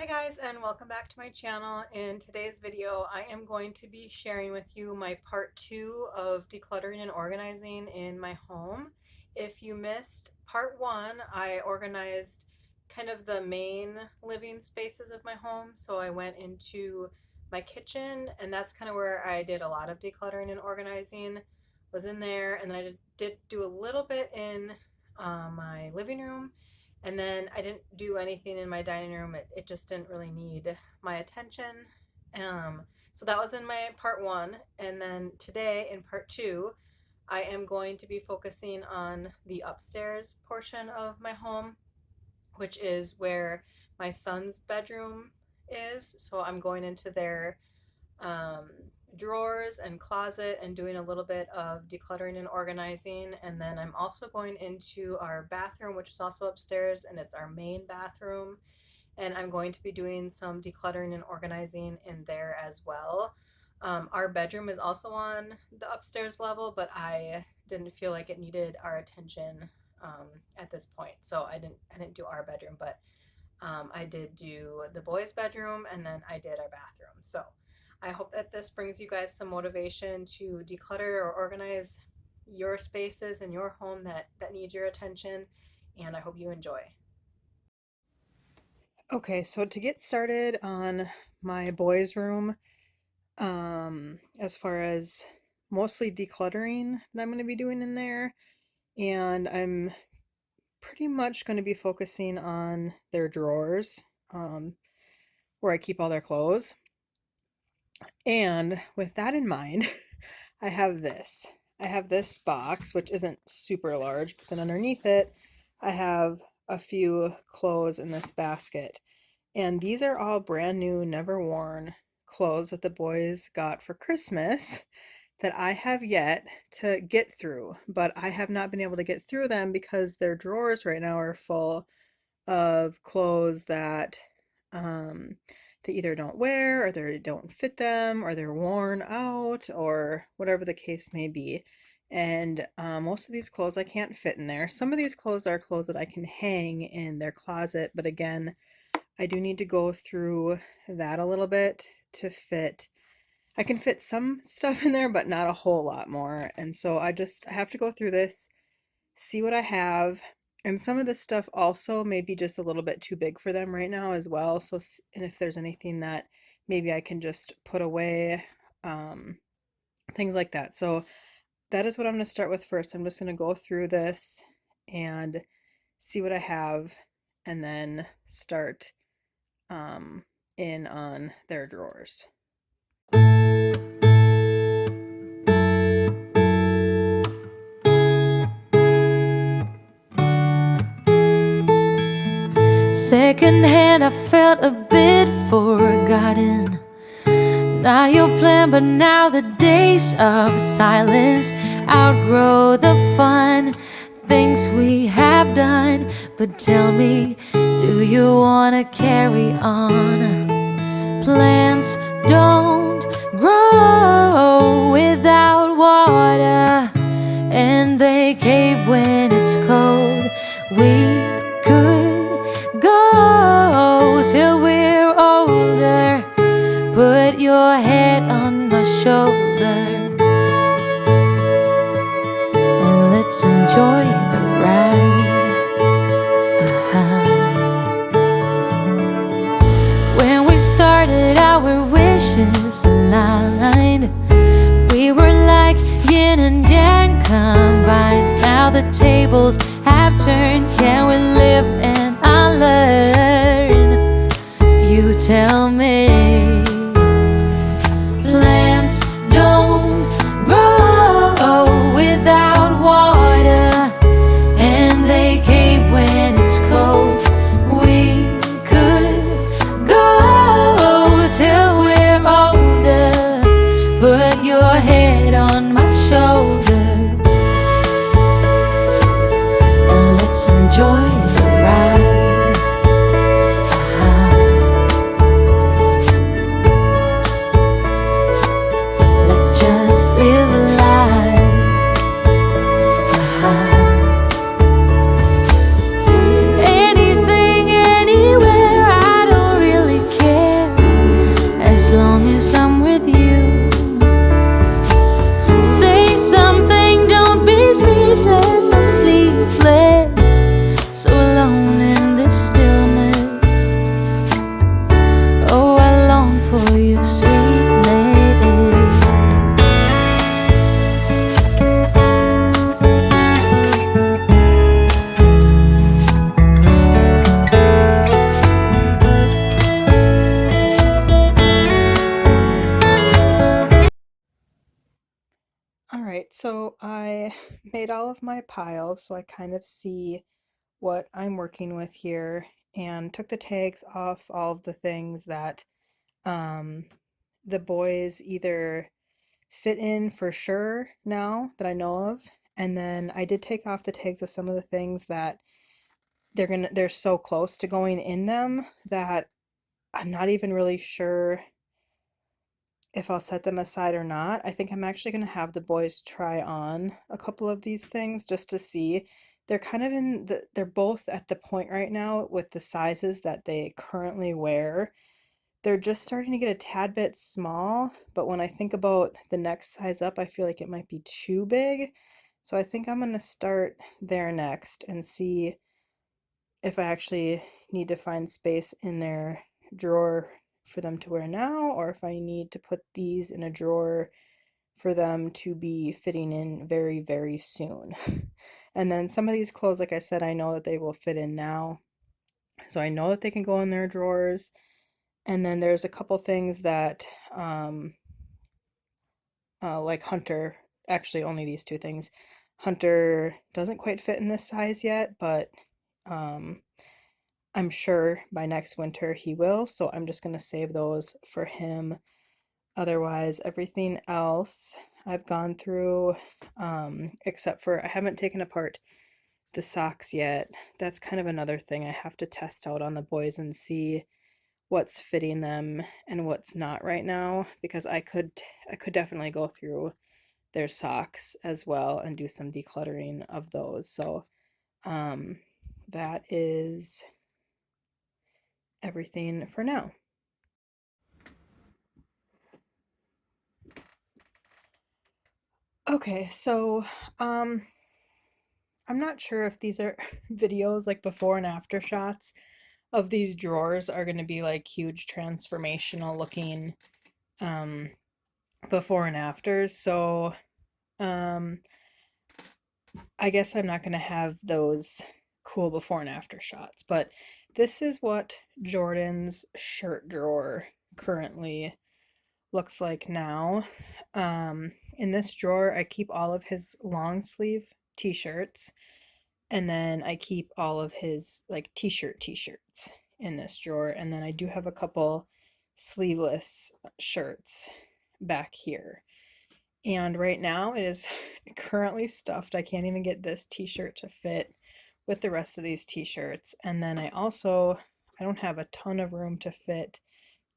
Hi guys, and welcome back to my channel. In today's video I am going to be sharing with you my part 2 of decluttering and organizing in my home. If you missed part 1, I organized kind of the main living spaces of my home. So I went into my kitchen, and that's kind of where I did a lot of decluttering and organizing, was in there. And then I did do a little bit in my living room. And then I didn't do anything in my dining room. It just didn't really need my attention. So that was in my part 1. And then today in part 2, I am going to be focusing on the upstairs portion of my home, which is where my son's bedroom is. So I'm going into their drawers and closet and doing a little bit of decluttering and organizing. And then I'm also going into our bathroom, which is also upstairs, and it's our main bathroom, and I'm going to be doing some decluttering and organizing in there as well. Our bedroom is also on the upstairs level, but I didn't feel like it needed our attention at this point, so I didn't do our bedroom, but I did do the boys' bedroom, and then I did our bathroom. So I hope that this brings you guys some motivation to declutter or organize your spaces in your home that need your attention, and I hope you enjoy. Okay, so to get started on my boys' room, as far as mostly decluttering that I'm going to be doing in there, and I'm pretty much going to be focusing on their drawers, where I keep all their clothes. And with that in mind, I have this box, which isn't super large, but then underneath it, I have a few clothes in this basket. And these are all brand new, never worn clothes that the boys got for Christmas that I have yet to get through. But I have not been able to get through them because their drawers right now are full of clothes that they either don't wear, or they don't fit them, or they're worn out, or whatever the case may be. And most of these clothes I can't fit in there. Some of these clothes are clothes that I can hang in their closet, but again, I do need to go through that a little bit to fit. I can fit some stuff in there, but not a whole lot more. And so I have to go through this, see what I have. And some of this stuff also may be just a little bit too big for them right now as well. So, and if there's anything that maybe I can just put away, things like that. So that is what I'm going to start with first. I'm just going to go through this and see what I have, and then start in on their drawers. Secondhand, I felt a bit forgotten. Not your plan, but now the days of silence outgrow the fun things we have done. But tell me, do you wanna carry on? Plants don't grow without water, and they cave when it's cold. We could go till we're older. Put your head on my shoulder, and let's enjoy the ride. When we started, our wishes aligned. We were like yin and yang combined. Now the tables have turned. Can we live and unlearn? You tell me. Plants don't grow without water, and they cave when it's cold. We could go till we're older. Put your head on my shoulder, and let's enjoy the ride. So I made all of my piles so I kind of see what I'm working with here and took the tags off all of the things that um, the boys either fit in for sure now that I know of. And then I did take off the tags of some of the things that they're so close to going in them that I'm not even really sure if I'll set them aside or not. I think I'm actually going to have the boys try on a couple of these things just to see. They're kind of they're both at the point right now with the sizes that they currently wear. They're just starting to get a tad bit small, but when I think about the next size up, I feel like it might be too big. So I think I'm going to start there next and see if I actually need to find space in their drawer for them to wear now, or if I need to put these in a drawer for them to be fitting in very, very soon. And then some of these clothes, like I said, I know that they will fit in now. So I know that they can go in their drawers. And then there's a couple things that, like Hunter, actually only these two things. Hunter doesn't quite fit in this size yet, but I'm sure by next winter he will, so I'm just going to save those for him. Otherwise, everything else I've gone through, except for I haven't taken apart the socks yet. That's kind of another thing I have to test out on the boys and see what's fitting them and what's not right now, because I could definitely go through their socks as well and do some decluttering of those. So that is everything for now. Okay, so I'm not sure if these are videos like before and after shots of these drawers are going to be like huge transformational looking before and afters. So I guess I'm not going to have those cool before and after shots, but this is what Jordan's shirt drawer currently looks like now. In this drawer, I keep all of his long sleeve t-shirts, and then I keep all of his like t-shirts in this drawer, and then I do have a couple sleeveless shirts back here. And right now it is currently stuffed. I can't even get this t-shirt to fit with the rest of these t-shirts. And then I don't have a ton of room to fit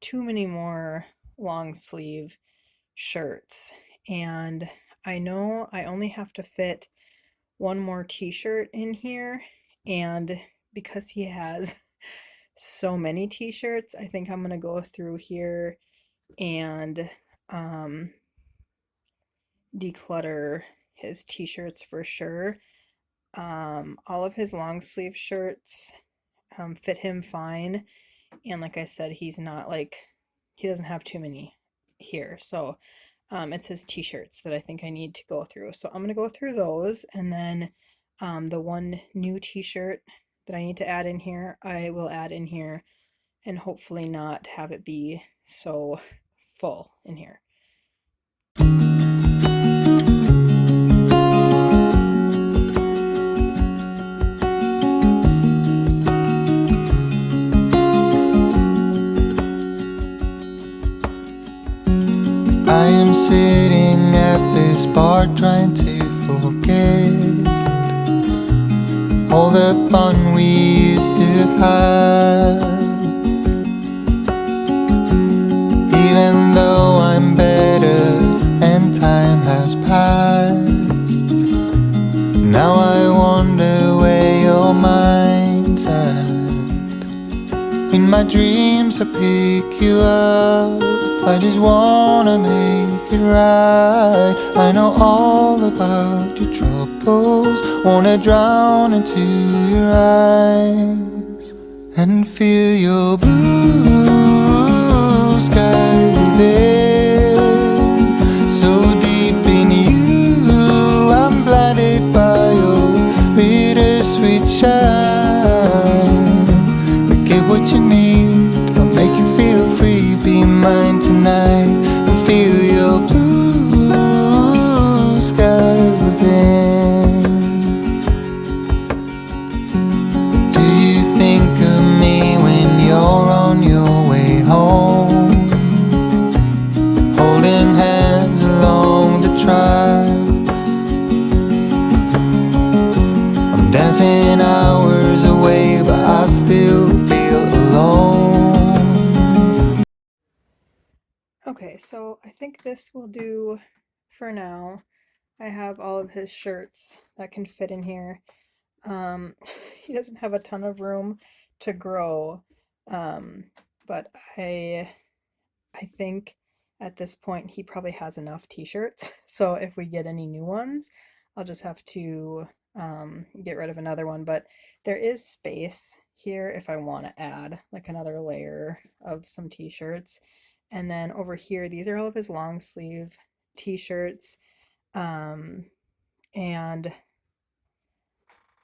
too many more long sleeve shirts. And I know I only have to fit one more t-shirt in here. And because he has so many t-shirts, I think I'm going to go through here and declutter his t-shirts for sure. All of his long sleeve shirts fit him fine, and like I said, he doesn't have too many here, so it's his t-shirts that I think I need to go through. So I'm gonna go through those, and then the one new t-shirt that I need to add in here, I will add in here, and hopefully not have it be so full in here. I am sitting at this bar trying to forget all the fun we used to have. Even though I'm better and time has passed, now I wonder where your mind's at. In my dreams I pick you up, I just wanna make it right. I know all about your troubles, wanna drown into your eyes and feel your blue sky within. So deep in you, I'm blinded by your bittersweet shine. But get what you need, I'll make you feel free. Be mine tonight and feel your blue sky. so I think this will do for now. I have all of his shirts that can fit in here. Um, he doesn't have a ton of room to grow, but I think at this point he probably has enough t-shirts. So if we get any new ones, I'll just have to get rid of another one. But there is space here if I want to add like another layer of some t-shirts. And then over here, these are all of his long sleeve t-shirts. And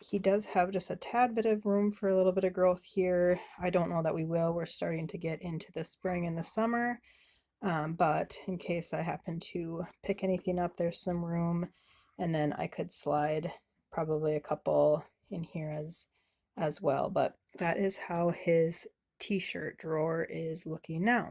he does have just a tad bit of room for a little bit of growth here. I don't know that we will. We're starting to get into the spring and the summer. But in case I happen to pick anything up, there's some room. And then I could slide probably a couple in here as well. But that is how his t-shirt drawer is looking now.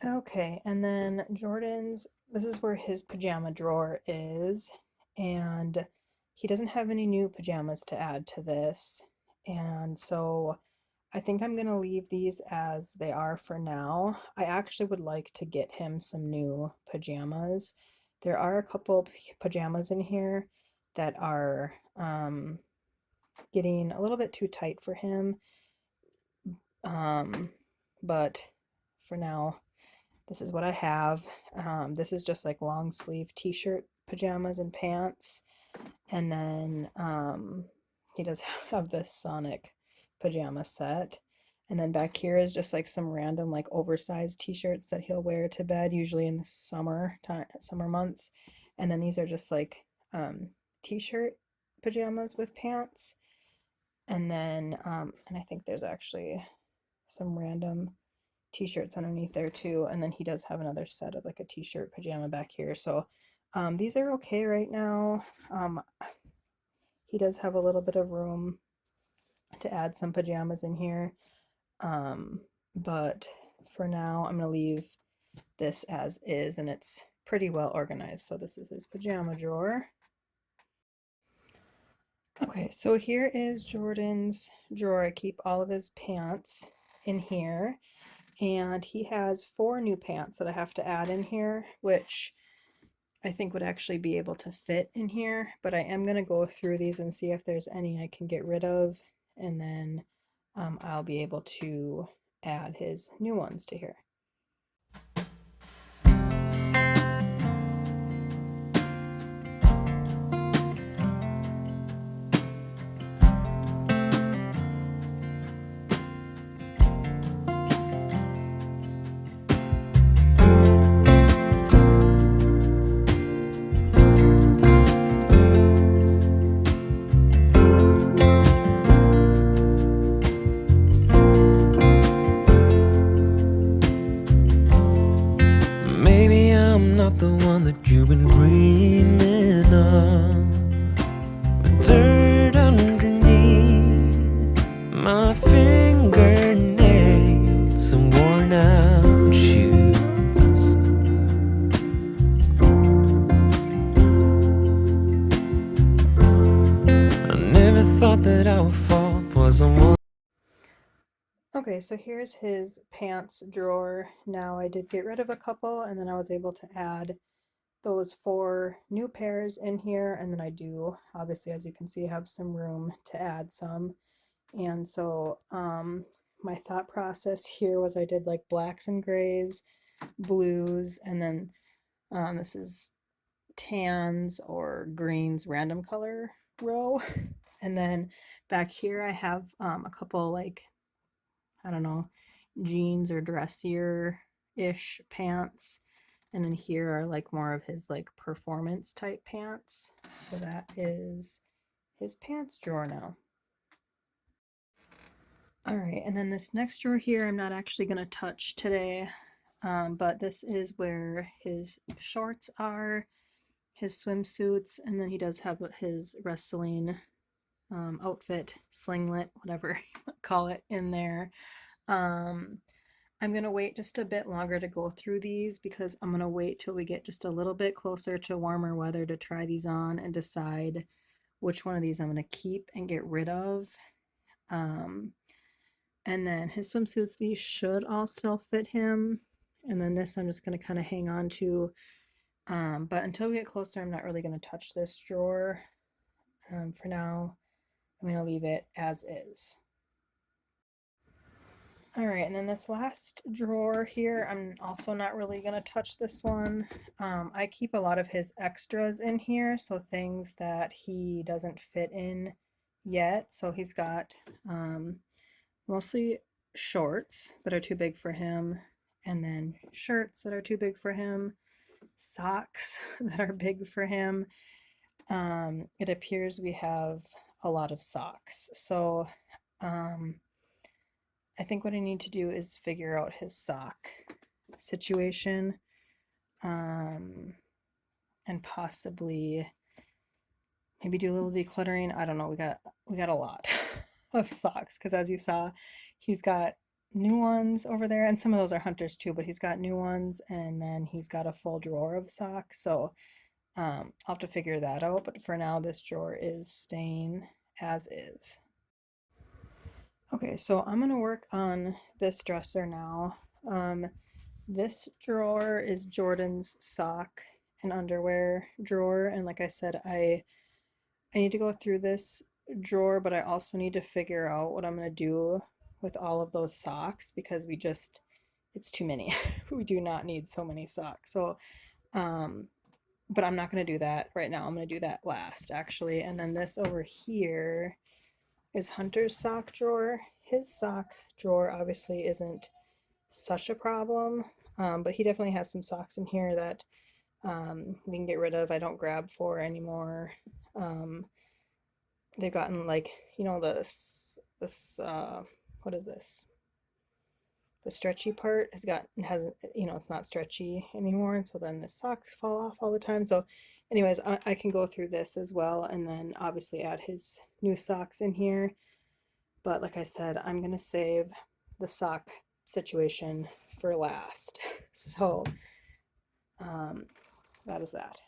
Okay, and then Jordan's, this is where his pajama drawer is, and he doesn't have any new pajamas to add to this, and so I think I'm gonna leave these as they are for now. I actually would like to get him some new pajamas. There are a couple pajamas in here that are getting a little bit too tight for him, but for now, this is what I have. This is just like long sleeve t-shirt pajamas and pants. And then he does have this Sonic pajama set. And then back here is just like some random like oversized t-shirts that he'll wear to bed, usually in the summer months. And then these are just like t-shirt pajamas with pants. And then and I think there's actually some random t-shirts underneath there too, and then he does have another set of like a t-shirt pajama back here. So these are okay right now. He does have a little bit of room to add some pajamas in here, but for now I'm gonna leave this as is, and it's pretty well organized. So this is his pajama drawer. Okay, so here is Jordan's drawer. I keep all of his pants in here. And he has 4 new pants that I have to add in here, which I think would actually be able to fit in here. But I am going to go through these and see if there's any I can get rid of. And then I'll be able to add his new ones to here. Not the one that you've been dreaming of, but dirt underneath my fingernails and worn out shoes. I never thought that our fault was on one. Okay, so here's his pants drawer. Now I did get rid of a couple, and then I was able to add those 4 new pairs in here, and then I do, obviously, as you can see, have some room to add some. And so my thought process here was I did like blacks and grays, blues, and then this is tans or greens random color row. And then back here I have a couple like, I don't know, jeans or dressier-ish pants. And then here are like more of his like performance type pants. So that is his pants drawer now. All right, and then this next drawer here, I'm not actually gonna touch today, but this is where his shorts are, his swimsuits, and then he does have his wrestling outfit, slinglet, whatever you call it, in there. I'm gonna wait just a bit longer to go through these because I'm gonna wait till we get just a little bit closer to warmer weather to try these on and decide which one of these I'm gonna keep and get rid of. And then his swimsuits, these should all still fit him. And then this I'm just going to kind of hang on to. But until we get closer, I'm not really going to touch this drawer. For now, I'm going to leave it as is. All right, and then this last drawer here, I'm also not really going to touch this one. I keep a lot of his extras in here, so things that he doesn't fit in yet. So he's got mostly shorts that are too big for him, and then shirts that are too big for him, socks that are big for him. It appears we have a lot of socks. So I think what I need to do is figure out his sock situation, and possibly maybe do a little decluttering. I don't know. We got a lot of socks because, as you saw, he's got new ones over there, and some of those are Hunter's too, but he's got new ones, and then he's got a full drawer of socks. So I'll have to figure that out. But for now, this drawer is staying as is. Okay, so I'm gonna work on this dresser now. This drawer is Jordan's sock and underwear drawer, and like I said, I need to go through this drawer, but I also need to figure out what I'm gonna do with all of those socks because it's too many. We do not need so many socks. So, but I'm not gonna do that right now. I'm gonna do that last, actually. And then this over here is Hunter's sock drawer. His sock drawer obviously isn't such a problem, but he definitely has some socks in here that we can get rid of. I don't grab for anymore. They've gotten like, you know, this what is this? The stretchy part hasn't, you know, it's not stretchy anymore, and so then the socks fall off all the time. So anyways, I can go through this as well, and then obviously add his new socks in here. But like I said, I'm gonna save the sock situation for last. So that is that.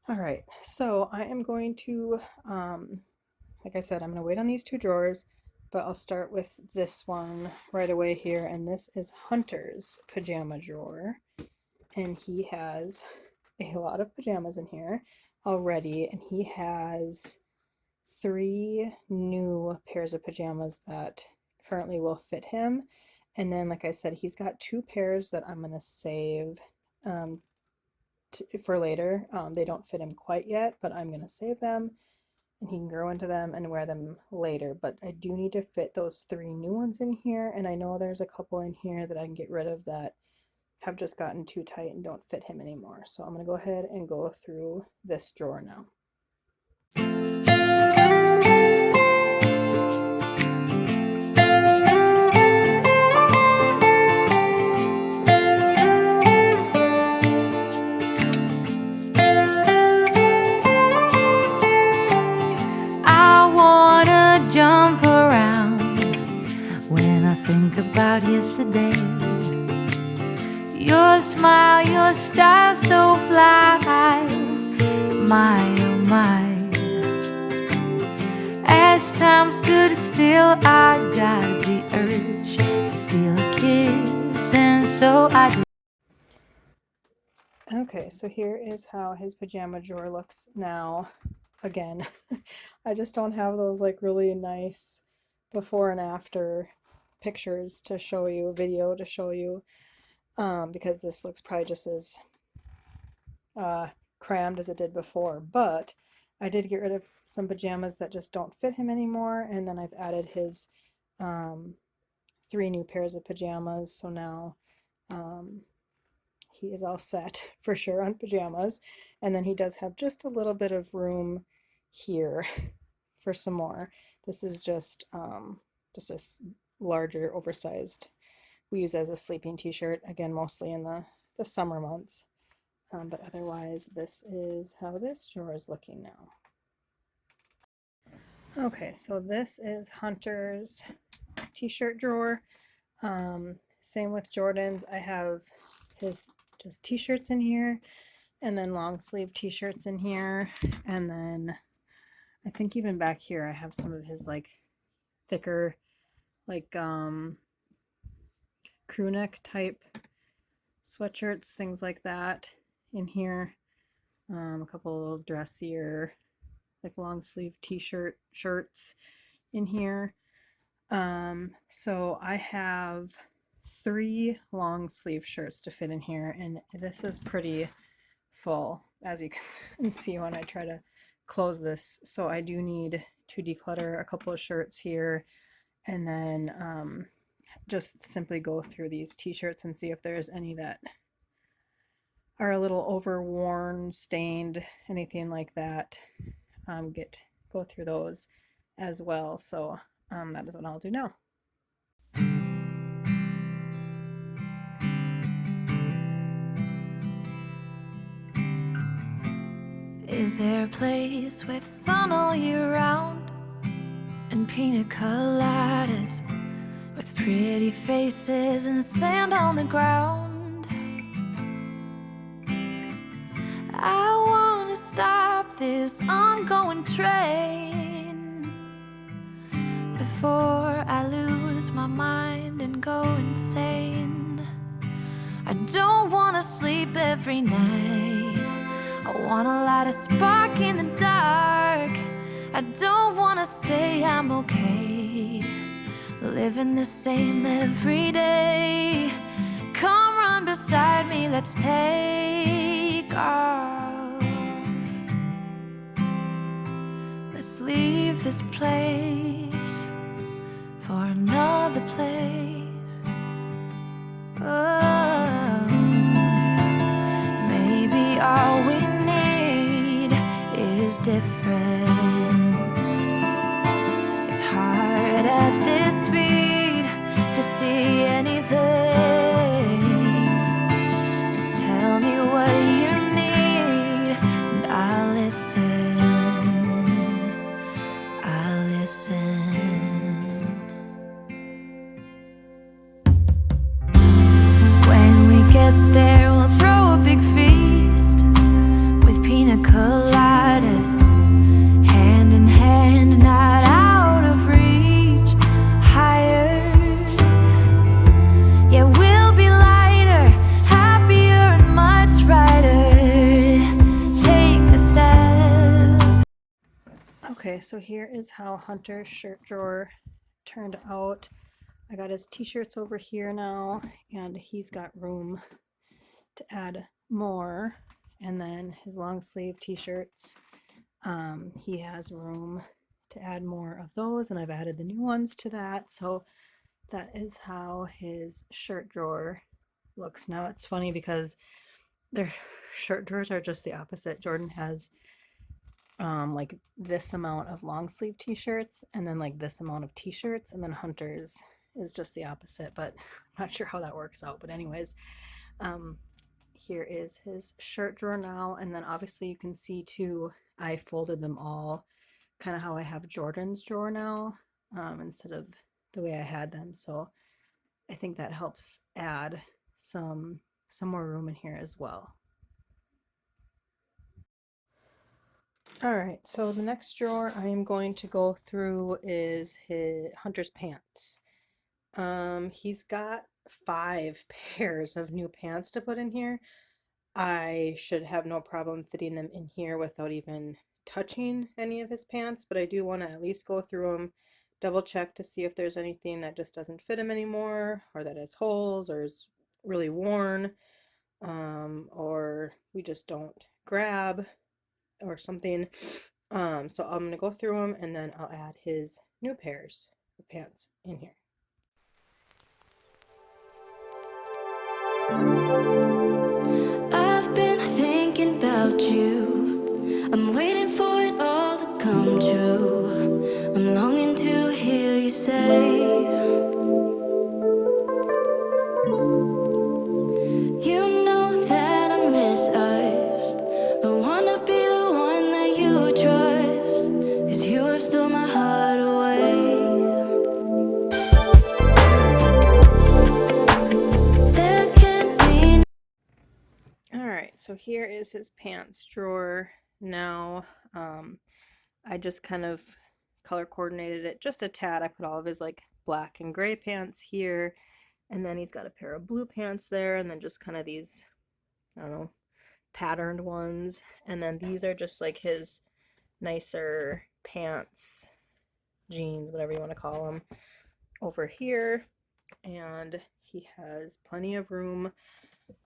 All right, so I am going to, like I said, I'm gonna wait on these two drawers, but I'll start with this one right away here, and this is Hunter's pajama drawer, and he has a lot of pajamas in here already, and he has 3 new pairs of pajamas that currently will fit him. And then, like I said, he's got 2 pairs that I'm going to save for later. They don't fit him quite yet, but I'm going to save them and he can grow into them and wear them later. But I do need to fit those 3 new ones in here. And I know there's a couple in here that I can get rid of that have just gotten too tight and don't fit him anymore. So I'm going to go ahead and go through this drawer now. I wanna jump around when I think about yesterday. Your smile, your style so fly. My, oh my. As time stood still, I got the urge to steal a kiss, and so I did. Okay, so here is how his pajama drawer looks now. Again, I just don't have those like really nice before and after pictures to show you, video to show you, because this looks probably just as crammed as it did before. But I did get rid of some pajamas that just don't fit him anymore, and then I've added his 3 new pairs of pajamas. So now he is all set for sure on pajamas. And then he does have just a little bit of room here for some more. This is just a larger, oversized. We use as a sleeping t-shirt, again, mostly in the summer months. But otherwise, this is how this drawer is looking now. Okay, so this is Hunter's t-shirt drawer. Same with Jordan's. I have his just t-shirts in here, and then long sleeve t-shirts in here, and then I think even back here I have some of his like thicker like crew neck type sweatshirts, things like that in here. A couple dressier, like long sleeve shirts in here. So I have 3 long sleeve shirts to fit in here, and this is pretty full, as you can see when I try to close this. So I do need to declutter a couple of shirts here, and then just simply go through these t-shirts and see if there's any that are a little overworn, stained, anything like that. Go through those as well. So that is what I'll do now. Is there a place with sun all year round and pina coladas with pretty faces and sand on the ground? I wanna stop this ongoing train before I lose my mind and go insane. I don't wanna sleep every night. I wanna light a spark in the dark. I don't wanna say I'm okay, living the same every day. Come run beside me, let's take off. Let's leave this place for another place. Oh, maybe all we need is difference. It's hard at this speed to see anything. Just tell me what you need and I'll listen. I'll listen. When we get there, we'll throw a big feast with pina coladas, hand in hand, not out of reach. Higher, yeah, we'll be lighter, happier and much brighter. Take the step. Okay, so here is how Hunter's shirt drawer turned out. I got his t-shirts over here now, and he's got room to add more. And then his long sleeve t-shirts, he has room to add more of those, and I've added the new ones to that. So that is how his shirt drawer looks now. It's funny because their shirt drawers are just the opposite. Jordan has like this amount of long sleeve t-shirts and then like this amount of t-shirts, and then Hunter's is just the opposite, but I'm not sure how that works out. But anyways, here is his shirt drawer now, and then obviously you can see too, I folded them all kind of how I have Jordan's drawer now, instead of the way I had them. So I think that helps add some more room in here as well. All right, so the next drawer I am going to go through is his Hunter's pants. He's got 5 pairs of new pants to put in here. I should have no problem fitting them in here without even touching any of his pants, but I do want to at least go through them, double check to see if there's anything that just doesn't fit him anymore, or that has holes, or is really worn, or we just don't grab or something. So I'm gonna go through them, and then I'll add his new pairs of pants in here. I've been thinking about you. I'm waiting for it all to come true. I'm longing to hear you say, you know that I miss us. I wanna be the one that you trust, 'cause you have stolen my heart away. There can't be. Alright, so here is his pants drawer now. I just kind of color coordinated it just a tad. I put all of his like black and gray pants here, and then he's got a pair of blue pants there, and then just kind of these, I don't know, patterned ones. And then these are just like his nicer pants, jeans, whatever you want to call them, over here. And he has plenty of room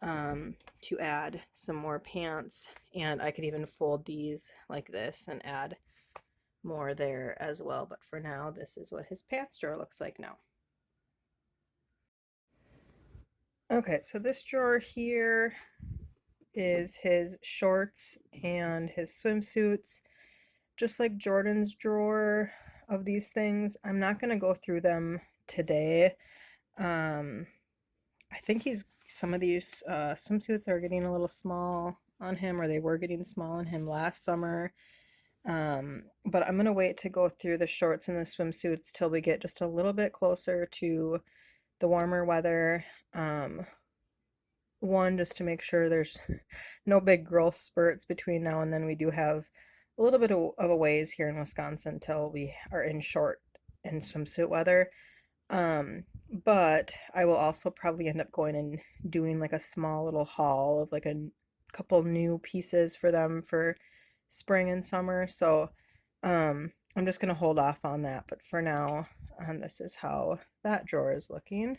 to add some more pants, and I could even fold these like this and add more there as well. But for now, this is what his pants drawer looks like now. Okay, so this drawer here is his shorts and his swimsuits, just like Jordan's drawer of these things. I'm not going to go through them today. I think some of these swimsuits are getting a little small on him, or they were getting small on him last summer. But I'm gonna wait to go through the shorts and the swimsuits till we get just a little bit closer to the warmer weather. One, just to make sure there's no big growth spurts between now and then. We do have a little bit of a ways here in Wisconsin till we are in short and swimsuit weather. But I will also probably end up going and doing like a small little haul of like a couple new pieces for them for spring and summer. So I'm just gonna hold off on that. But for now, this is how that drawer is looking.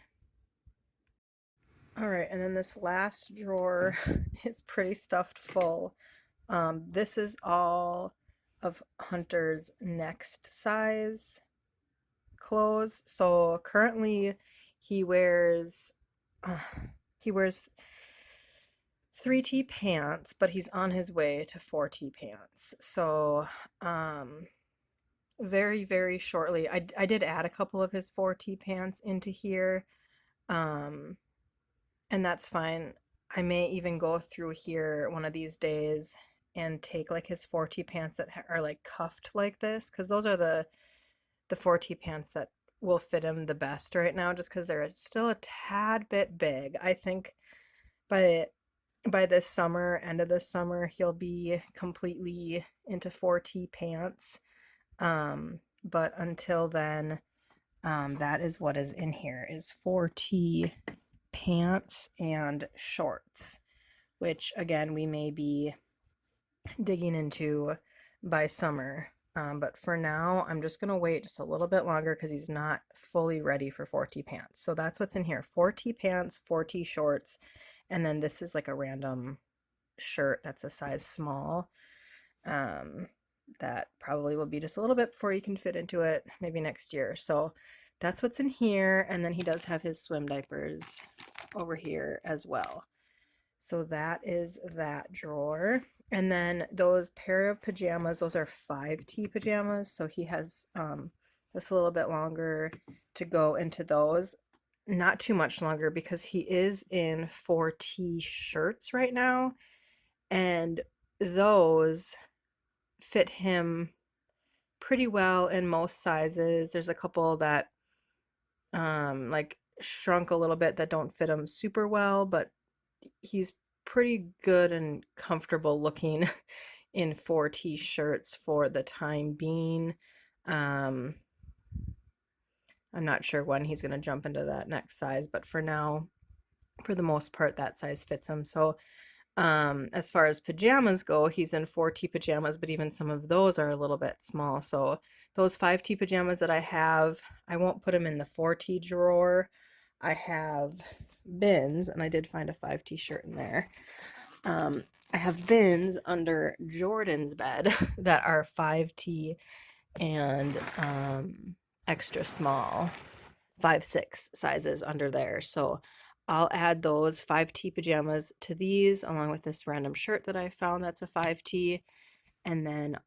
All right, and then this last drawer is pretty stuffed full. This is all of Hunter's next size clothes. So currently he wears 3T pants, but he's on his way to 4T pants. So very, very shortly, I did add a couple of his 4T pants into here, and that's fine. I may even go through here one of these days and take like his 4T pants that are like cuffed like this, because those are the 4T pants that will fit him the best right now, just because they're still a tad bit big. I think by this summer, end of this summer, he'll be completely into 4T pants. But until then, that is what is in here, is 4T pants and shorts, which again, we may be digging into by summer. But for now, I'm just gonna wait just a little bit longer because he's not fully ready for 4T pants. So that's what's in here: 4T pants, 4T shorts, and then this is like a random shirt that's a size small. That probably will be just a little bit before you can fit into it, maybe next year. So that's what's in here, and then he does have his swim diapers over here as well. So that is that drawer. And then those pair of pajamas, those are 5T pajamas. So he has just a little bit longer to go into those. Not too much longer, because he is in 4T shirts right now. And those fit him pretty well in most sizes. There's a couple that like shrunk a little bit that don't fit him super well, but he's pretty good and comfortable looking in 4T shirts for the time being. I'm not sure when he's going to jump into that next size, but for now, for the most part, that size fits him. So as far as pajamas go, he's in 4T pajamas, but even some of those are a little bit small. So those 5T pajamas that I have, I won't put them in the 4T drawer. I have bins, and I did find a 5T shirt in there. I have bins under Jordan's bed that are 5T and extra small, 5-6 sizes under there. So I'll add those 5T pajamas to these, along with this random shirt that I found that's a 5T. And then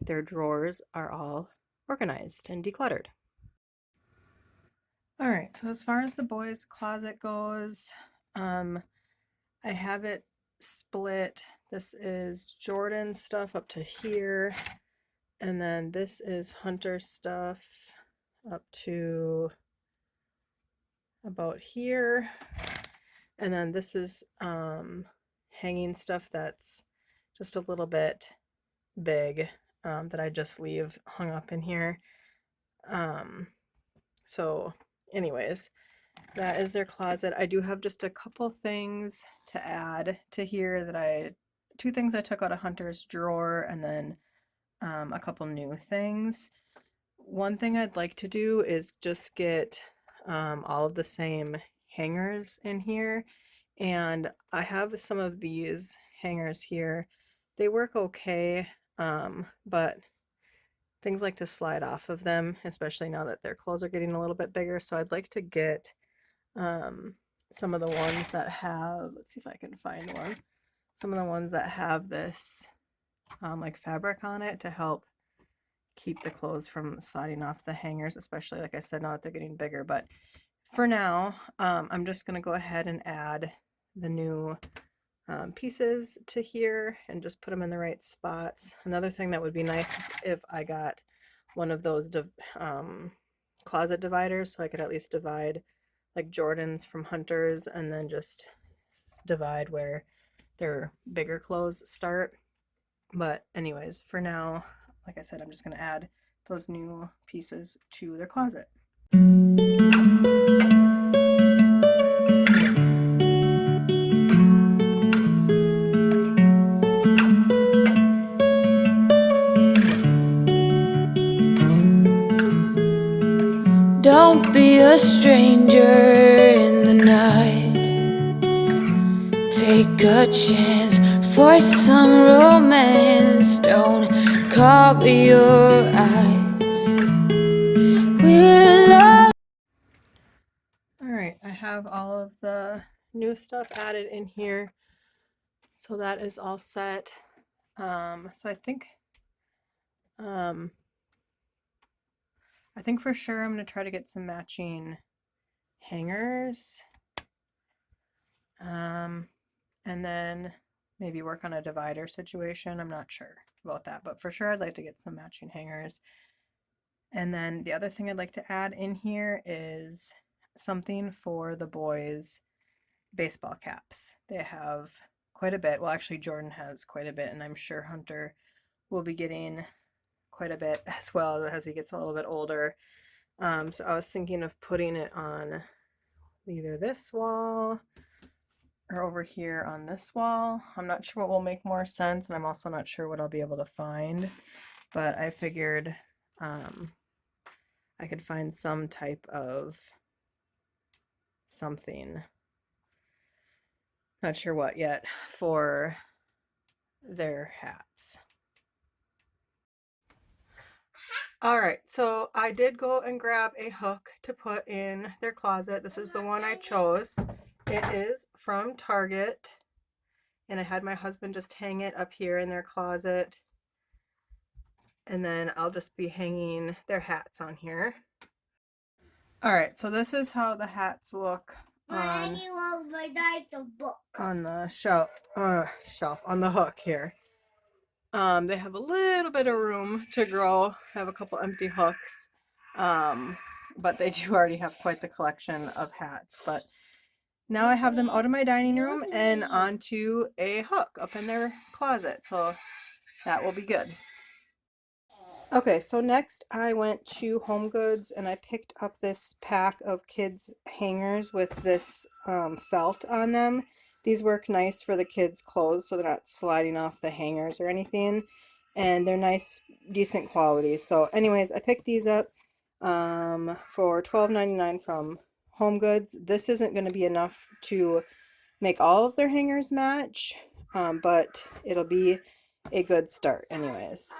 their drawers are all organized and decluttered. All right, so as far as the boys' closet goes, I have it split. This is Jordan's stuff up to here, and then this is Hunter's stuff up to about here, and then this is hanging stuff that's just a little bit big, that I just leave hung up in here. So anyways, that is their closet. I do have just a couple things to add to here that two things I took out of Hunter's drawer, and then a couple new things. One thing I'd like to do is just get all of the same hangers in here, and I have some of these hangers here. They work okay, but things like to slide off of them, especially now that their clothes are getting a little bit bigger. So I'd like to get some of the ones that have, let's see if I can find one, some of the ones that have this like fabric on it to help keep the clothes from sliding off the hangers, especially like I said, now that they're getting bigger. But for now, I'm just going to go ahead and add the new pieces to here and just put them in the right spots. Another thing that would be nice is if I got one of those closet dividers, so I could at least divide like Jordan's from Hunter's, and then just divide where their bigger clothes start. But anyways, for now, like I said, I'm just going to add those new pieces to their closet. Don't be a stranger in the night. Take a chance for some romance. Don't cover your eyes. We're lost. Alright, I have all of the new stuff added in here. So that is all set. So I think for sure I'm going to try to get some matching hangers. And then maybe work on a divider situation. I'm not sure about that, but for sure I'd like to get some matching hangers. And then the other thing I'd like to add in here is something for the boys' baseball caps. They have quite a bit. Well, actually Jordan has quite a bit, and I'm sure Hunter will be getting quite a bit as well as he gets a little bit older. So I was thinking of putting it on either this wall or over here on this wall. I'm not sure what will make more sense, and I'm also not sure what I'll be able to find, but I figured I could find some type of something, not sure what yet, for their hats. Alright, so I did go and grab a hook to put in their closet. This is the one I chose. It is from Target, and I had my husband just hang it up here in their closet, and then I'll just be hanging their hats on here. Alright, so this is how the hats look on the shelf, on the hook here. They have a little bit of room to grow. I have a couple empty hooks, but they do already have quite the collection of hats. But now I have them out of my dining room and onto a hook up in their closet, so that will be good. Okay, so next I went to Home Goods and I picked up this pack of kids hangers with this felt on them. These work nice for the kids' clothes, so they're not sliding off the hangers or anything, and they're nice, decent quality. So anyways, I picked these up for $12.99 from Home Goods. This isn't going to be enough to make all of their hangers match, but it'll be a good start anyways.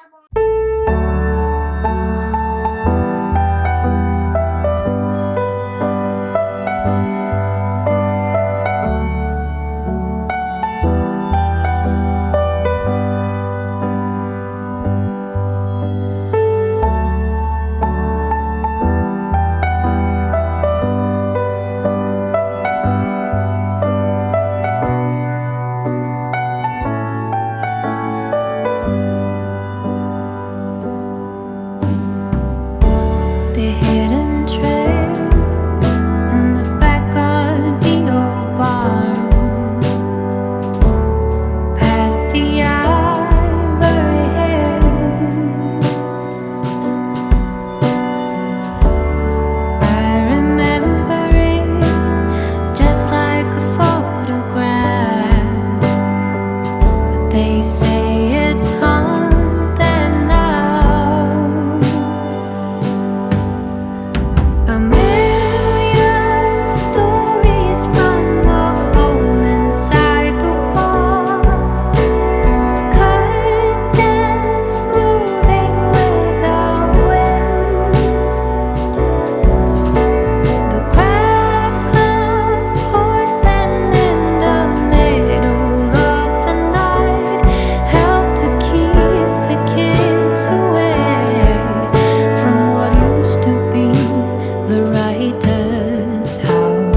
this house.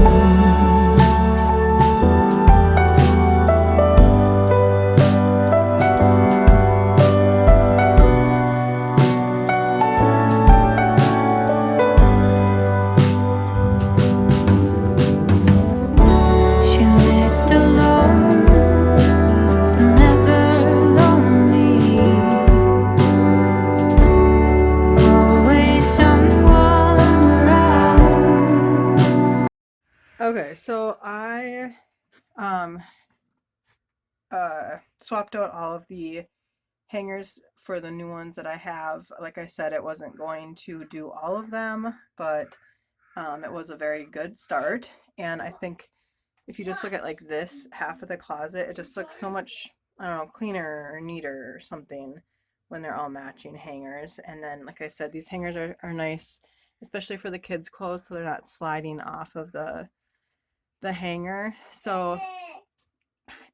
She lived alone, never lonely. Always someone around. Okay, so I swapped out all of the hangers for the new ones that I have. Like I said, it wasn't going to do all of them, but it was a very good start. And I think if you just look at like this half of the closet, it just looks so much, I don't know, cleaner or neater or something when they're all matching hangers. And then, like I said, these hangers are nice, especially for the kids' clothes, so they're not sliding off of the hanger. So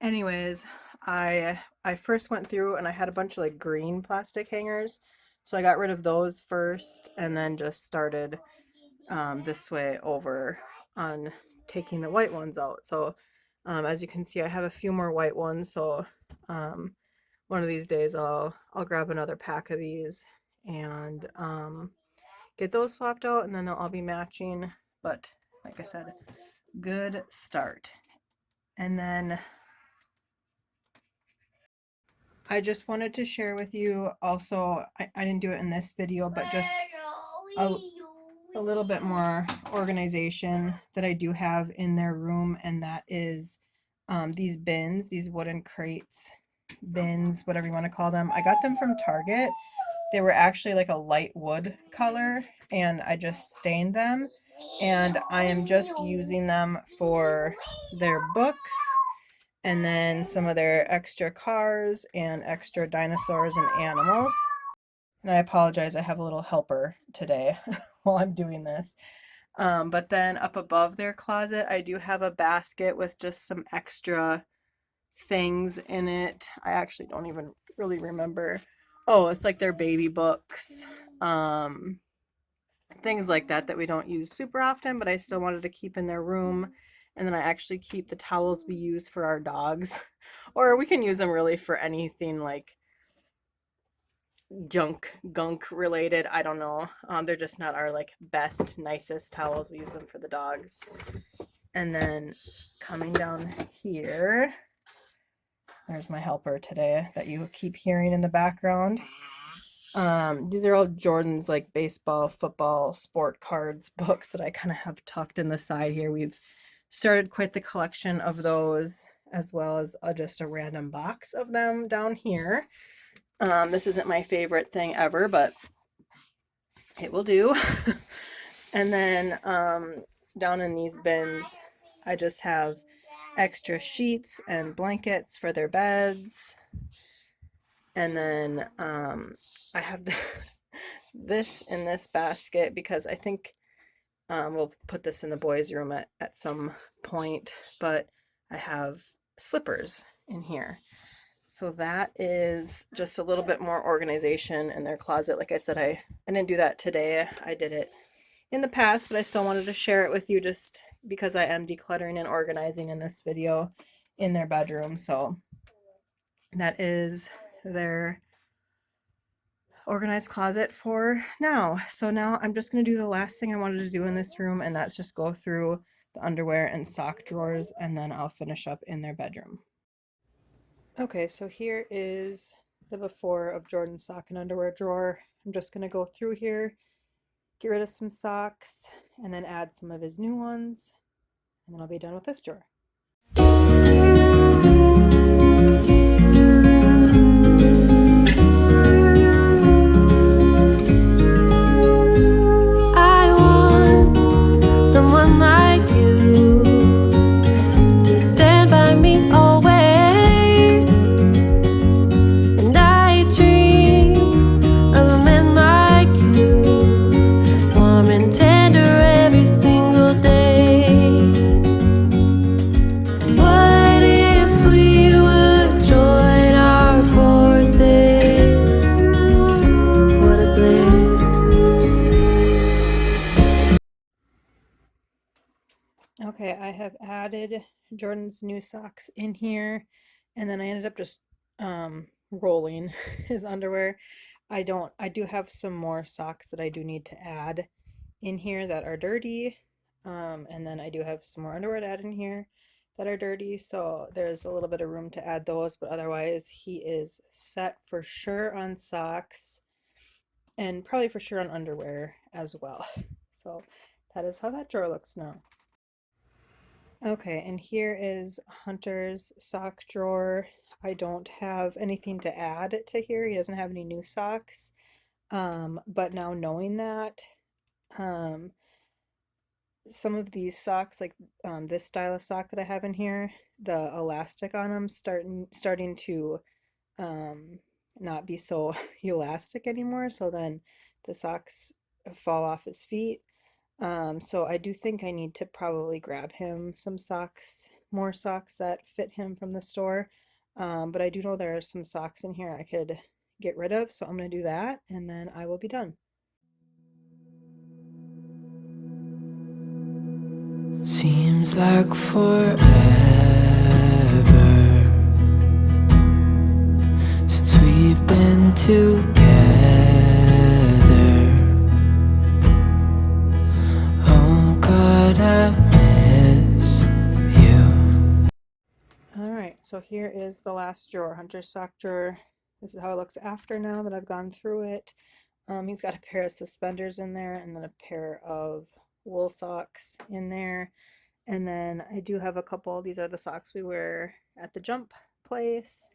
anyways, I first went through and I had a bunch of like green plastic hangers. So I got rid of those first and then just started this way over on taking the white ones out. So as you can see, I have a few more white ones. So one of these days I'll grab another pack of these and get those swapped out, and then they'll all be matching. But like I said, good start. And then I just wanted to share with you also, I didn't do it in this video, but just a little bit more organization that I do have in their room, and that is these bins, these wooden crates, bins, whatever you want to call them. I got them from Target. They were actually like a light wood color, and I just stained them, and I am just using them for their books and then some of their extra cars and extra dinosaurs and animals. And I apologize, I have a little helper today while I'm doing this. But then up above their closet, I do have a basket with just some extra things in it. I actually don't even really remember. Oh, it's like their baby books, things like that we don't use super often, but I still wanted to keep in their room. And then I actually keep the towels we use for our dogs, or we can use them really for anything like gunk related. I don't know. They're just not our like best, nicest towels. We use them for the dogs. And then coming down here, there's my helper today that you keep hearing in the background. These are all Jordan's like baseball, football, sport cards books that I kind of have tucked in the side here. We've started quite the collection of those, as well as just a random box of them down here. This isn't my favorite thing ever, but it will do. And then down in these bins, I just have extra sheets and blankets for their beds. And then I have this in this basket because I think we'll put this in the boys' room at some point, but I have slippers in here. So that is just a little bit more organization in their closet. Like I said, I didn't do that today. I did it in the past, but I still wanted to share it with you just because I am decluttering and organizing in this video in their bedroom. So that is their organized closet for now. So now I'm just going to do the last thing I wanted to do in this room, and that's just go through the underwear and sock drawers, and then I'll finish up in their bedroom. Okay, so here is the before of Jordan's sock and underwear drawer. I'm just going to go through here, get rid of some socks, and then add some of his new ones, and then I'll be done with this drawer. I want someone like you to stand by me always, and I dream of a man like you, warm and tender every single day. What if we would join our forces? What a bliss. Okay, I have added Jordan's new socks in here, and then I ended up just rolling his underwear. I do have some more socks that I do need to add in here that are dirty. And then I do have some more underwear to add in here that are dirty, so there's a little bit of room to add those, but otherwise he is set for sure on socks and probably for sure on underwear as well. So that is how that drawer looks now. Okay, and here is Hunter's sock drawer. I don't have anything to add to here. He doesn't have any new socks. But now knowing that, um, some of these socks, like this style of sock that I have in here, the elastic on them starting to not be so elastic anymore. So then the socks fall off his feet. So I do think I need to probably grab him some socks, more socks that fit him from the store. But I do know there are some socks in here I could get rid of, so I'm going to do that and then I will be done. Seems like forever since we've been together. Oh God, I miss you. Alright, so here is the last drawer, Hunter's sock drawer. This is how it looks after now that I've gone through it. He's got a pair of suspenders in there and then a pair of wool socks in there. And then I do have a couple, these are the socks we wear at the jump place.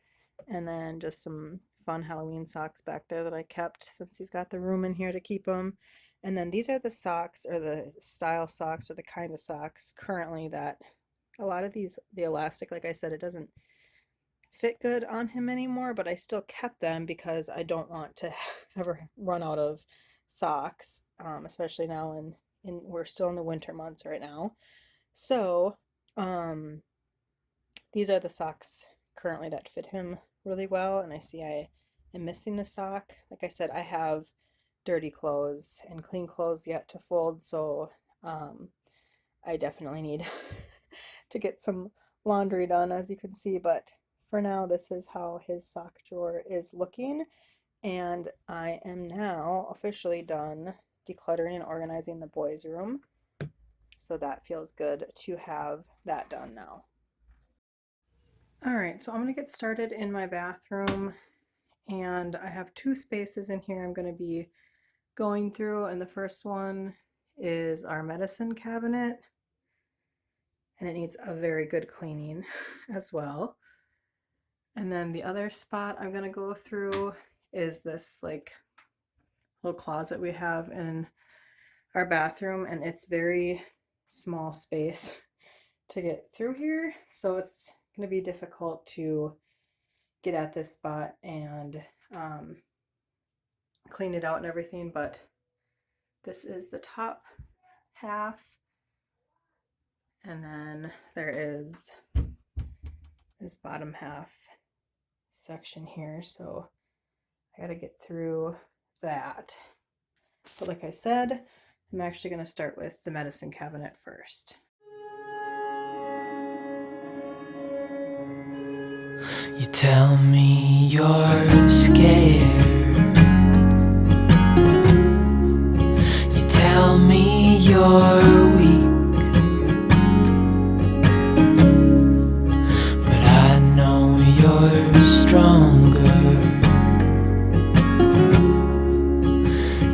And then just some fun Halloween socks back there that I kept since he's got the room in here to keep them. And then these are the socks, or the style socks, or the kind of socks currently that a lot of these, the elastic, like I said, it doesn't fit good on him anymore, but I still kept them because I don't want to ever run out of socks, especially now in we're still in the winter months right now. So these are the socks currently that fit him really well, and I see I am missing a sock. Like I said, I have dirty clothes and clean clothes yet to fold, so I definitely need to get some laundry done, as you can see, but for now this is how his sock drawer is looking, and I am now officially done decluttering and organizing the boys' room, so that feels good to have that done now. Alright, so I'm going to get started in my bathroom, and I have two spaces in here I'm going to be going through, and the first one is our medicine cabinet, and it needs a very good cleaning as well. And then the other spot I'm going to go through is this like little closet we have in our bathroom, and it's very small space to get through here, so it's going to be difficult to get at this spot and clean it out and everything, but this is the top half, and then there is this bottom half section here, so I gotta get through that. But like I said, I'm actually going to start with the medicine cabinet first. You tell me you're scared. You tell me you're weak, but I know you're stronger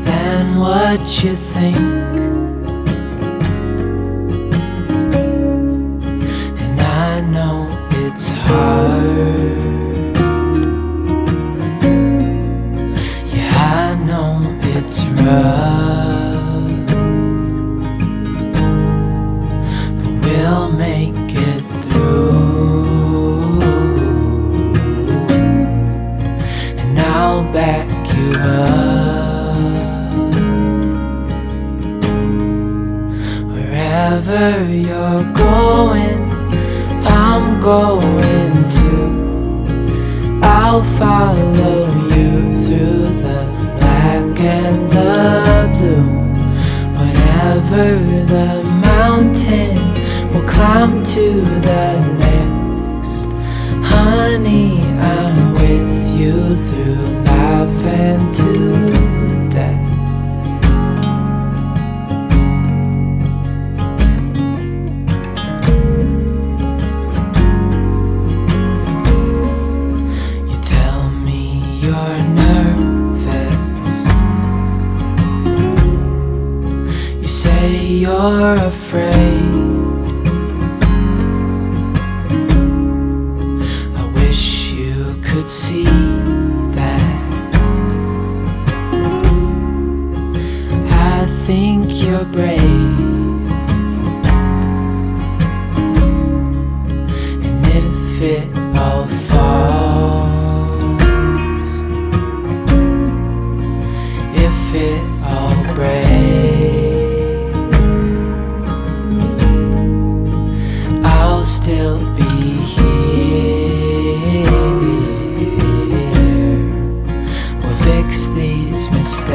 than what you think. And I know it's hard. Yeah, I know it's rough, but we'll make it through, and I'll back you up. Wherever you're going, I'm going to. I'll follow you through the black and the blue. Whatever the mountain climb to the next. Honey, I'm with you through life and to death. You tell me you're nervous. You say you're afraid. I wish you could see that. I think you're brave. And if it all falls, if it all breaks, I'll still be here. We'll fix these mistakes.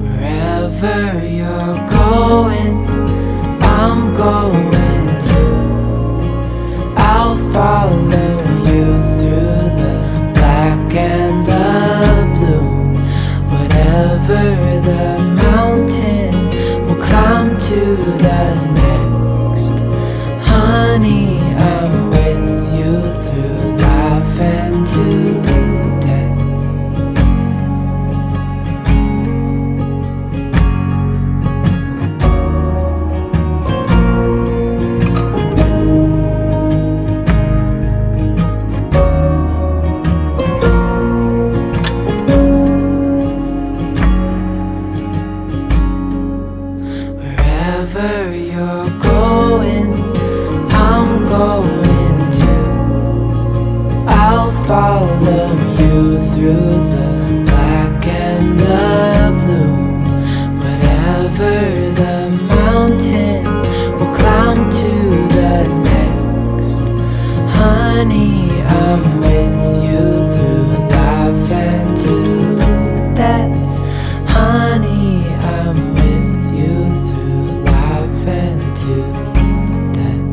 Wherever you're going, I'm going to. I'll follow you through the black and the blue. Whatever the mountain, we'll climb to the next. Honey, I'm with you through life and to death. Wherever you're going, I'm going to. I'll follow you through the black and the blue. Whatever the mountain, we'll climb to the next. Honey, I'm with you through life and to death. Honey, I'm with you through life and to death.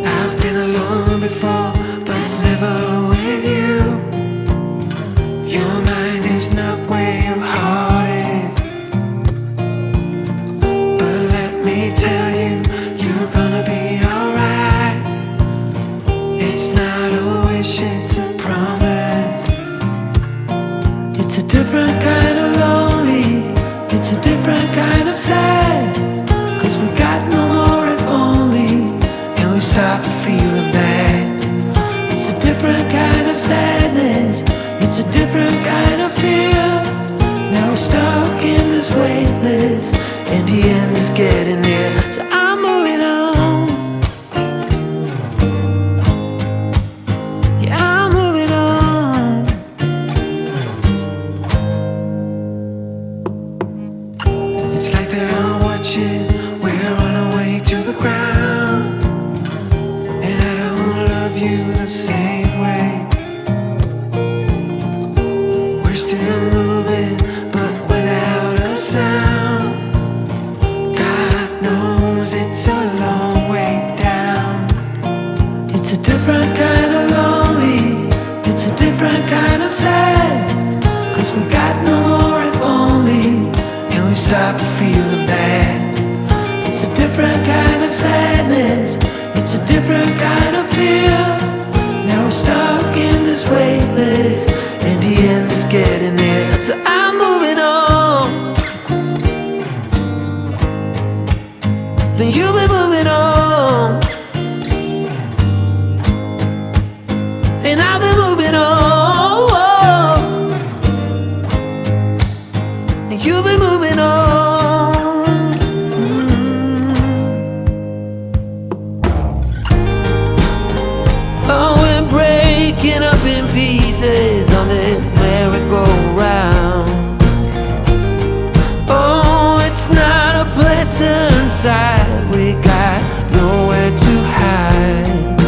I've been alone before, but never with you. Your mind is not where your heart is. But let me tell you, you're gonna be alright. It's not a wish, it's a promise. It's a different kind of lonely, it's a different kind of sad. 'Cause we got no more if only, and we stopped feeling bad. It's a different kind of sadness, it's a different kind of fear. Now we're stuck in this waitlist, and the end is getting near. So I'm moving on. Yeah, I'm moving on. It's like they're all watching, we're on our way to the ground. And I don't love you the same way. We're still moving, but without a sound. God knows it's a long way down. It's a different kind of lonely, it's a different kind of sad. 'Cause we got no more if only, and we stopped feeling bad. It's a different kind of sadness, it's a different kind of fear. Now we're stuck in this waitlist, and the end is getting near. So I'm moving on. Then you've been moving on, and I've been moving on, and you've been moving on. outside, we got nowhere to hide.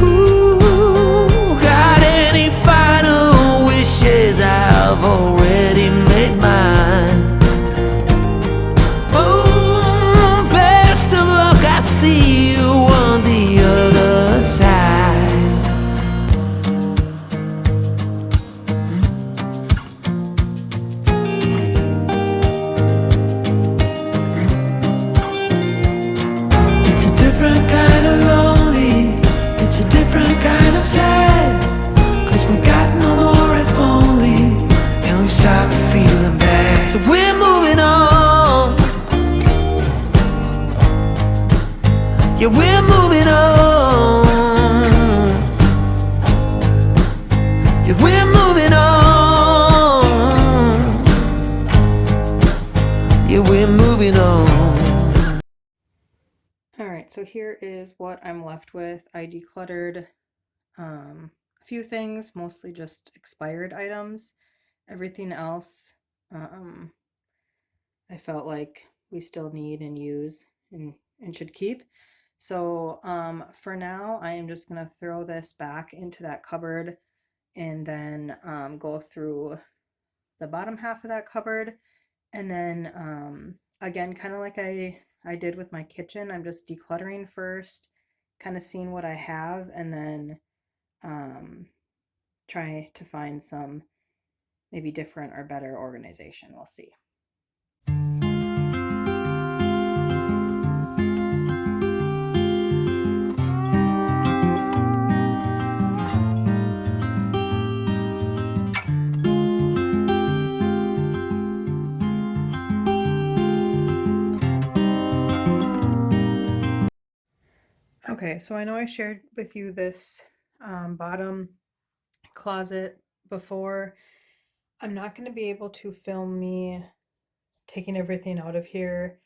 Ooh, got any final wishes? I've already made mine. Oh, best of luck, I see you on the other side. It's a different kind of lonely, it's a different kind of sad, 'cause we got no more if only, and we stopped feeling bad. So we're moving on. Yeah, we're moving on. Yeah, we're moving on. Yeah, we're moving on. All right, so here is what I'm left with. I decluttered a few things, mostly just expired items. Everything else, I felt like we still need and use and should keep. So for now, I am just gonna throw this back into that cupboard and then go through the bottom half of that cupboard. And then again, kind of like I did with my kitchen, I'm just decluttering first, kind of seeing what I have, and then try to find some maybe different or better organization. We'll see. Okay, so I know I shared with you this bottom closet before. I'm not going to be able to film me taking everything out of here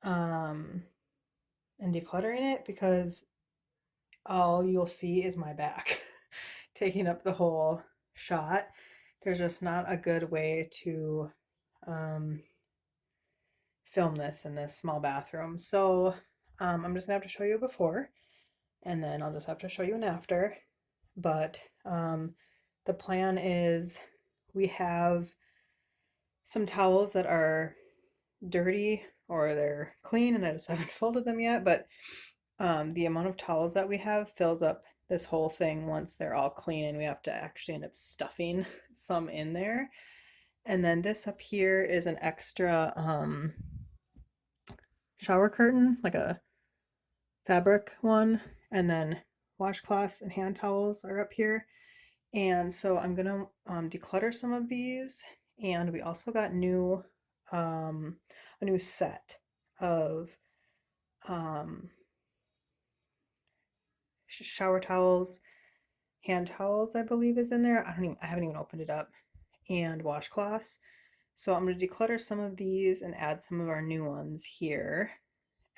and decluttering it because all you'll see is my back taking up the whole shot. There's just not a good way to film this in this small bathroom. So I'm just gonna have to show you a before and then I'll just have to show you an after. But the plan is we have some towels that are dirty or they're clean and I just haven't folded them yet, but the amount of towels that we have fills up this whole thing once they're all clean, and we have to actually end up stuffing some in there. And then this up here is an extra shower curtain, like a fabric one, and then washcloths and hand towels are up here. And so I'm gonna declutter some of these, and we also got a new set of shower towels, hand towels, I believe is in there. I haven't even opened it up, and washcloths. So I'm going to declutter some of these and add some of our new ones here.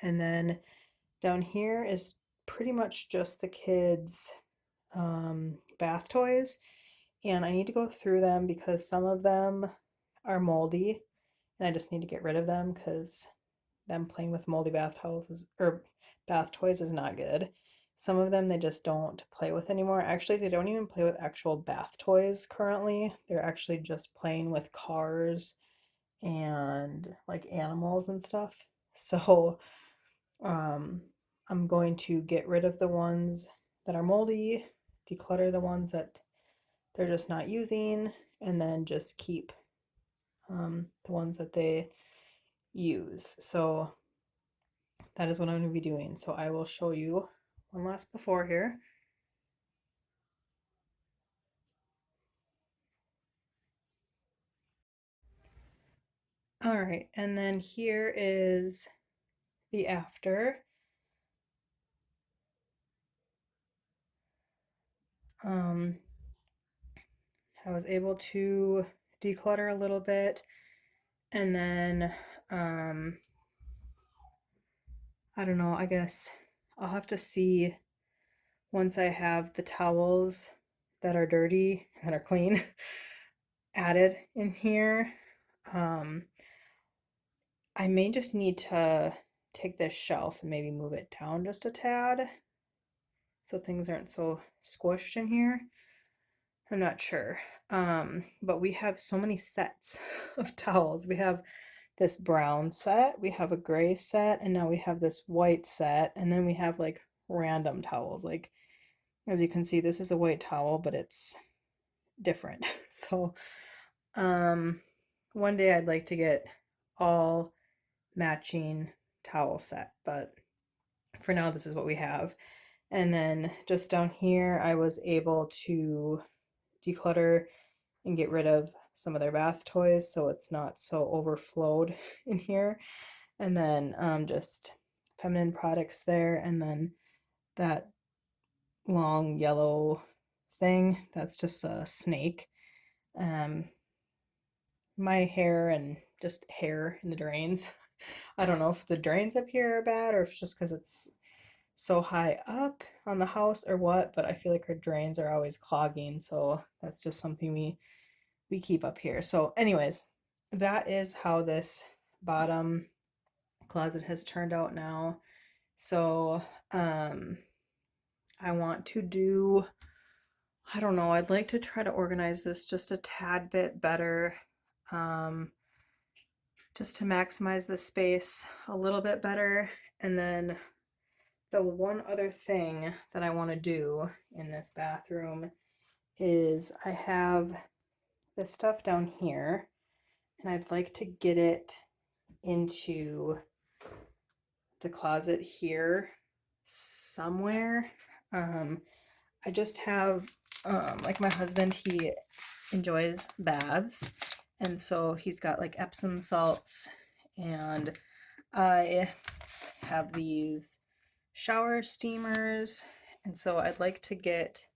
And then down here is pretty much just the kids' bath toys. And I need to go through them because some of them are moldy and I just need to get rid of them because them playing with moldy bath towels or bath toys is not good. Some of them they just don't play with anymore. Actually, they don't even play with actual bath toys currently. They're actually just playing with cars and like animals and stuff. So I'm going to get rid of the ones that are moldy, declutter the ones that they're just not using, and then just keep the ones that they use. So that is what I'm going to be doing. So I will show you one last before here. All right, and then here is the after. I was able to declutter a little bit, and then I don't know, I guess I'll have to see once I have the towels that are dirty and are clean added in here. I may just need to take this shelf and maybe move it down just a tad so things aren't so squished in here. I'm not sure. But we have so many sets of towels. We have this brown set, we have a gray set, and now we have this white set, and then we have like random towels. Like, as you can see, this is a white towel, but it's different. So, one day I'd like to get all matching towel set, but for now, this is what we have. And then just down here, I was able to declutter and get rid of some of their bath toys so it's not so overflowed in here. And then just feminine products there, and then that long yellow thing, that's just a snake. My hair and just hair in the drains. I don't know if the drains up here are bad or if it's just because it's so high up on the house or what, but I feel like our drains are always clogging, so that's just something we keep up here. So anyways, that is how this bottom closet has turned out now. So I want to do, I don't know, I'd like to try to organize this just a tad bit better, just to maximize the space a little bit better. And then the one other thing that I want to do in this bathroom is I have this stuff down here, and I'd like to get it into the closet here somewhere. I just have, like my husband, he enjoys baths, and so he's got like Epsom salts, and I have these shower steamers, and so I'd like to get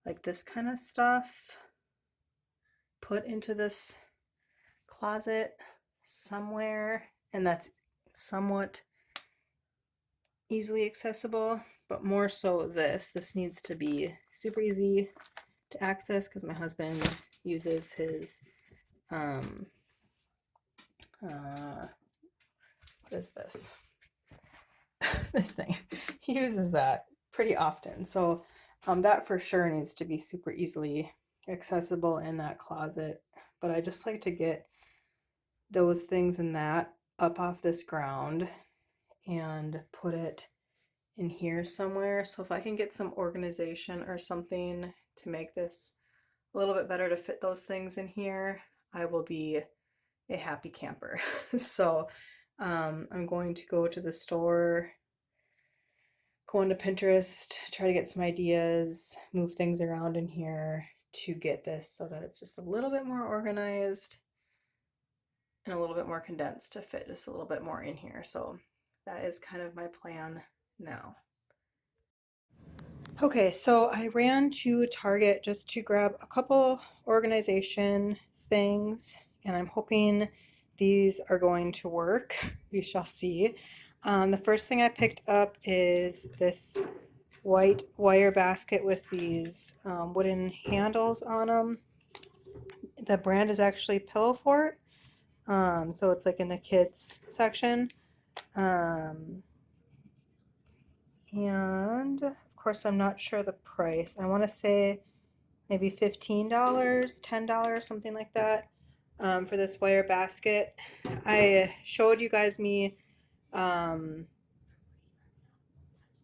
like this kind of stuff put into this closet somewhere, and that's somewhat easily accessible, but more so this needs to be super easy to access because my husband uses his what is this this thing, he uses that pretty often, so that for sure needs to be super easily accessible in that closet. But I just like to get those things in that up off this ground and put it in here somewhere. So if I can get some organization or something to make this a little bit better to fit those things in here, I will be a happy camper. So I'm going to go to the store, go into Pinterest, try to get some ideas, move things around in here to get this so that it's just a little bit more organized and a little bit more condensed to fit just a little bit more in here. So that is kind of my plan now. Okay, so I ran to Target just to grab a couple organization things, and I'm hoping these are going to work. We shall see. The first thing I picked up is this white wire basket with these wooden handles on them. The brand is actually Pillow Fort, so it's like in the kids section. And of course, I'm not sure the price. I want to say maybe $15, $10, something like that, for this wire basket. I showed you guys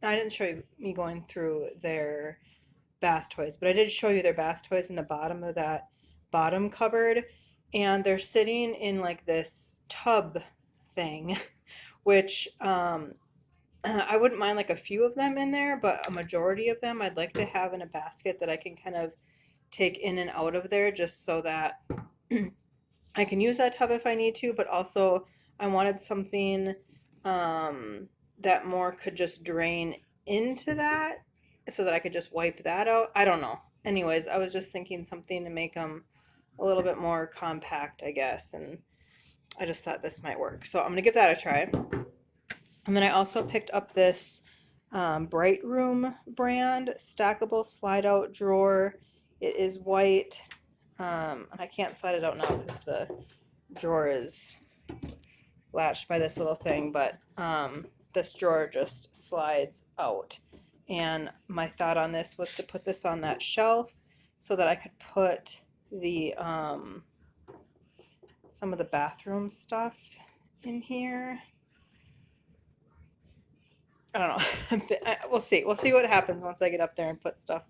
I didn't show you me going through their bath toys, but I did show you their bath toys in the bottom of that bottom cupboard, and they're sitting in like this tub thing, which I wouldn't mind like a few of them in there, but a majority of them I'd like to have in a basket that I can kind of take in and out of there, just so that I can use that tub if I need to, but also I wanted something that more could just drain into that so that I could just wipe that out. I don't know. Anyways, I was just thinking something to make them a little bit more compact, I guess, and I just thought this might work. So I'm going to give that a try. And then I also picked up this Bright Room brand stackable slide out drawer. It is white. I can't slide it out now because the drawer is latched by this little thing, but this drawer just slides out. And my thought on this was to put this on that shelf so that I could put the some of the bathroom stuff in here. I don't know. We'll see. We'll see what happens once I get up there and put stuff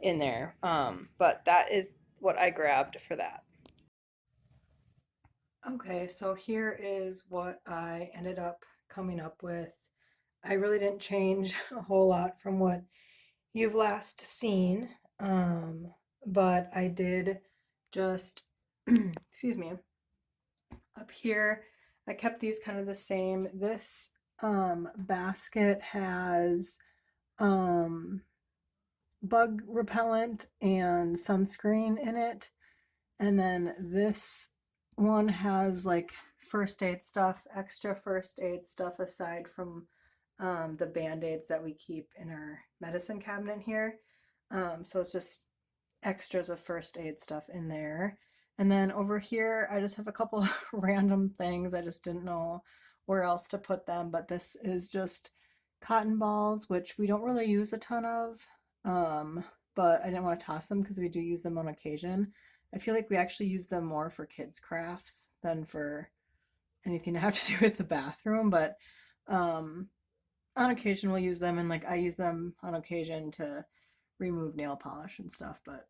in there. But that is what I grabbed for that. Okay, so here is what I ended up coming up with. I really didn't change a whole lot from what you've last seen, but I did just, excuse me, up here, I kept these kind of the same. This basket has bug repellent and sunscreen in it. And then this one has like first aid stuff, extra first aid stuff aside from the band-aids that we keep in our medicine cabinet here. So it's just extras of first aid stuff in there. And then over here, I just have a couple random things. I just didn't know where else to put them, but this is just cotton balls, which we don't really use a ton of, but I didn't want to toss them because we do use them on occasion. I feel like we actually use them more for kids' crafts than for anything to have to do with the bathroom, but on occasion we'll use them, and like I use them on occasion to remove nail polish and stuff. But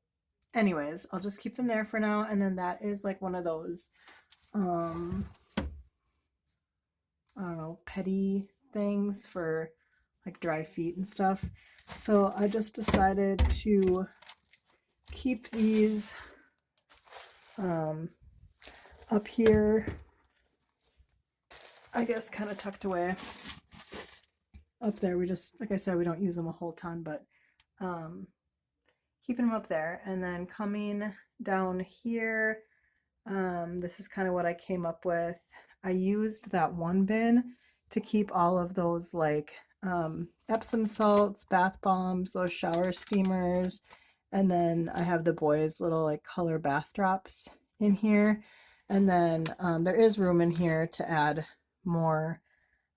anyways, I'll just keep them there for now. And then that is like one of those I don't know, petty things for like dry feet and stuff. So I just decided to keep these up here, I guess, kind of tucked away. Up there, we just, like I said, we don't use them a whole ton, but keeping them up there. And then coming down here, this is kind of what I came up with. I used that one bin to keep all of those like Epsom salts, bath bombs, those shower steamers, and then I have the boys' little like color bath drops in here. And then there is room in here to add more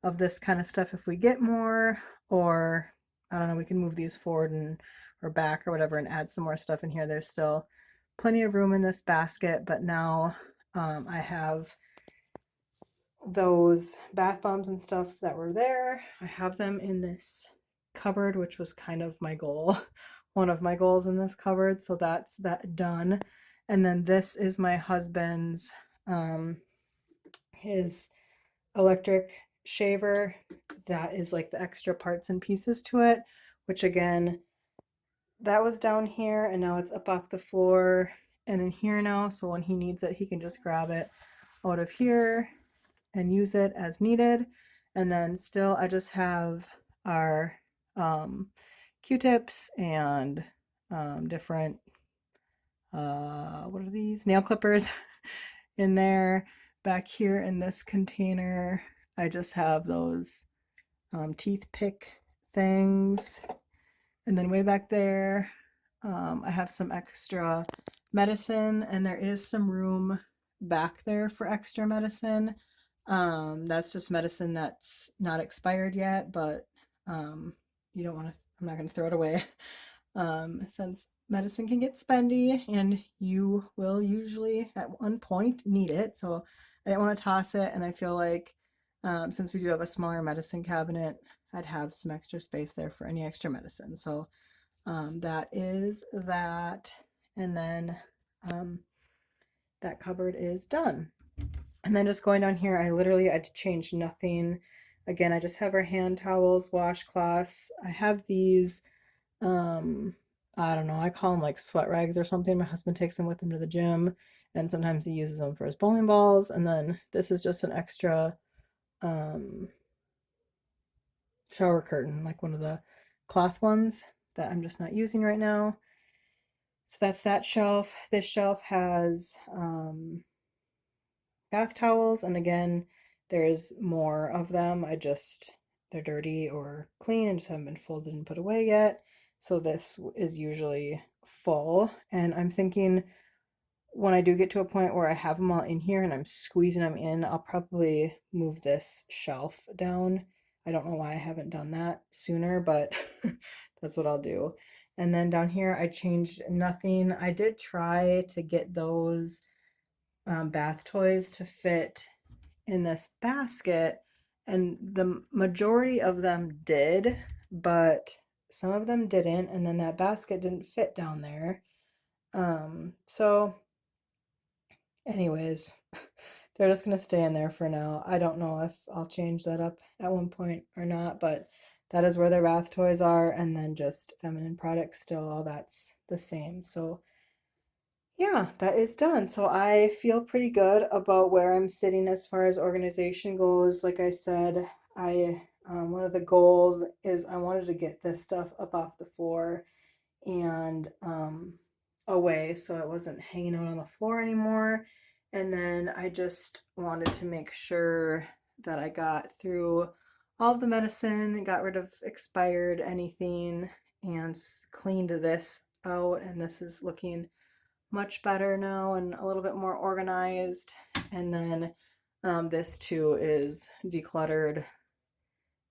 of this kind of stuff if we get more, or I don't know, we can move these forward and or back or whatever and add some more stuff in here. There's still plenty of room in this basket, but now I have those bath bombs and stuff that were there. I have them in this cupboard, which was kind of my goal, one of my goals in this cupboard. So that's that done. And then this is my husband's his electric shaver. That is like the extra parts and pieces to it, which again, that was down here and now it's up off the floor and in here now. So when he needs it, he can just grab it out of here and use it as needed. And then still I just have our Q-tips and different what are these, nail clippers in there. Back here in this container I just have those teeth pick things. And then way back there I have some extra medicine, and there is some room back there for extra medicine. That's just medicine that's not expired yet, but you don't want to, I'm not going to throw it away since medicine can get spendy and you will usually at one point need it. So I didn't want to toss it, and I feel like since we do have a smaller medicine cabinet, I'd have some extra space there for any extra medicine. So that is that, and then that cupboard is done. And then just going down here, I literally had to change nothing. Again, I just have our hand towels, washcloths. I have these, I don't know, I call them like sweat rags or something. My husband takes them with him to the gym, and sometimes he uses them for his bowling balls. And then this is just an extra shower curtain, like one of the cloth ones that I'm just not using right now. So that's that shelf. This shelf has bath towels, and again, there's more of them. They're dirty or clean and just haven't been folded and put away yet. So this is usually full, and I'm thinking when I do get to a point where I have them all in here and I'm squeezing them in, I'll probably move this shelf down I don't know why I haven't done that sooner, but that's what I'll do. And then down here, I changed nothing. I did try to get those bath toys to fit in this basket, and the majority of them did, but some of them didn't, and then that basket didn't fit down there. So anyways, they're just gonna stay in there for now. I don't know if I'll change that up at one point or not, but that is where their bath toys are, and then just feminine products still, all that's the same. So yeah, that is done. So I feel pretty good about where I'm sitting as far as organization goes. Like I said, I one of the goals is I wanted to get this stuff up off the floor and away so it wasn't hanging out on the floor anymore. And then I just wanted to make sure that I got through all the medicine, got rid of expired anything, and cleaned this out. And this is looking much better now and a little bit more organized. And then this too is decluttered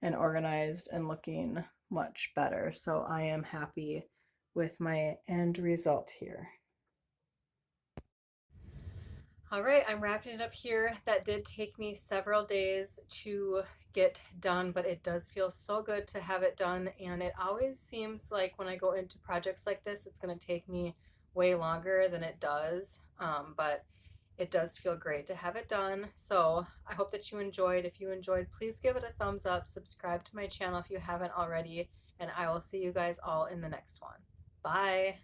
and organized and looking much better. So I am happy with my end result here. All right, I'm wrapping it up here. That did take me several days to get done, but it does feel so good to have it done. And it always seems like when I go into projects like this, it's going to take me way longer than it does. But it does feel great to have it done. So I hope that you enjoyed. If you enjoyed, please give it a thumbs up, subscribe to my channel if you haven't already, and I will see you guys all in the next one. Bye.